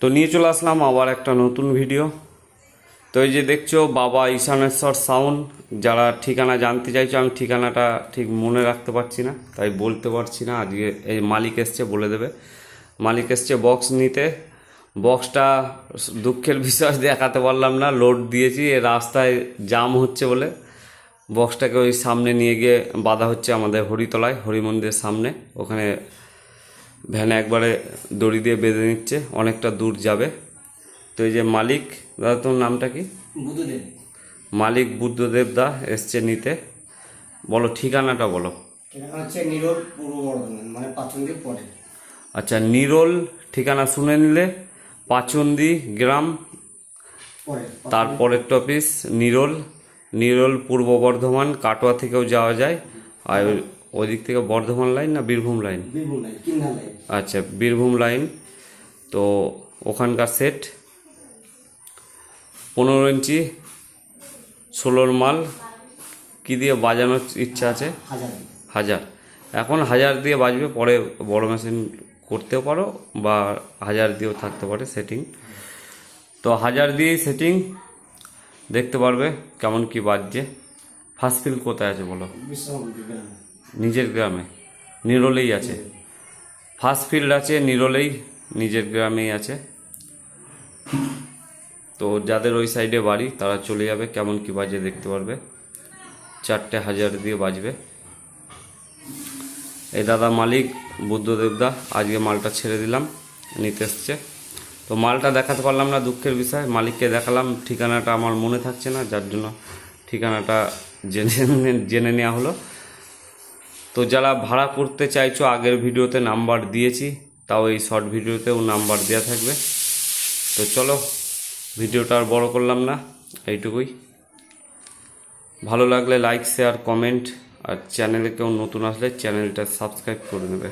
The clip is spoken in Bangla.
তো নিয়ে চলে আসলাম আবার একটা নতুন ভিডিও। তো এই যে দেখছো বাবা ঈশানেশ্বর সাউন্ড, যারা ঠিকানা জানতে চাইছো, আমি ঠিকানাটা ঠিক মনে রাখতে পারছি না, তাই বলতে পারছি না। আজকে এই মালিক এসছে, বলে দেবে। মালিক এসছে বক্স নিতে। বক্সটা দুঃখের বিষয় দেখাতে পারলাম না, লোড দিয়েছি, এ রাস্তায় জাম হচ্ছে বলে বক্সটাকে ওই সামনে নিয়ে গিয়ে বাঁধা হচ্ছে আমাদের হরিতলায়, হরি মন্দিরের সামনে। ওখানে ভ্যানে একবারে দড়ি দিয়ে বেঁধে নিচ্ছে, অনেকটা দূর যাবে। তো এই যে মালিক দাদা, তোর নামটা কি? বুদ্ধদেব। মালিক বুদ্ধদেব দা এসছে নিতে। বলো ঠিকানাটা বলো। ঠিকানা হচ্ছে নিরোল, পূর্ব বর্ধমান, মানে পাচন্দির পরে। আচ্ছা, নিরোল ঠিকানা শুনে নিলে, পাচন্দি গ্রাম, পরে তারপরের টপিস নিরোল। নিরোল পূর্ব বর্ধমান, কাটোয়া থেকেও যাওয়া যায়। আর ওই দিক থেকে বর্ধমান লাইন না বীরভূম লাইন? বীরভূম লাইন, কিন্না লাইন। আচ্ছা, বীরভূম লাইন। তো ওখানকার সেট 15 ইঞ্চি 16 মাল। কী দিয়ে বাজানোর ইচ্ছা আছে? হাজার। 1000। এখন 1000 দিয়ে বাজবে, পরে বড় মেশিন করতেও পারো বা 1000 দিয়েও থাকতে পারে সেটিং। তো 1000 দিয়েই সেটিং দেখতে পারবে কেমন কি বাজছে। ফার্স্ট ফিল কোথায় আছে বলো? বিশ্রামপুর গ্রামে। নিজের গ্রামে, নিরোলেই আছে। ফার্স্ট ফিল্ড আছে নিরোলেই, নিজের গ্রামেই আছে। তো যাদের ওই সাইডে বাড়ি তারা চলে যাবে, কেমন কি বাজে দেখতে পারবে। 4টে 1000 দিয়ে বাজবে। এই দাদা মালিক বুদ্ধদেব দা, আজকে মালটা ছেড়ে দিলাম, নিতে এসছে। তো মালটা দেখাতে পারলাম না, দুঃখের বিষয়। মালিককে দেখালাম, ঠিকানাটা আমার মনে থাকছে না, যার জন্য ঠিকানাটা জেনে নেওয়া হলো। তো যারা ভাড়া করতে চাইছো, আগের ভিডিওতে নাম্বার দিয়েছি, তাও এই শর্ট ভিডিওতেও নাম্বার দেওয়া থাকবে। তো চলো, ভিডিওটা আর বড় করলাম না, এইটুকুই। ভালো লাগলে লাইক, শেয়ার, কমেন্ট, আর চ্যানেলে কেউ নতুন আসলে চ্যানেলটা সাবস্ক্রাইব করে নেবে।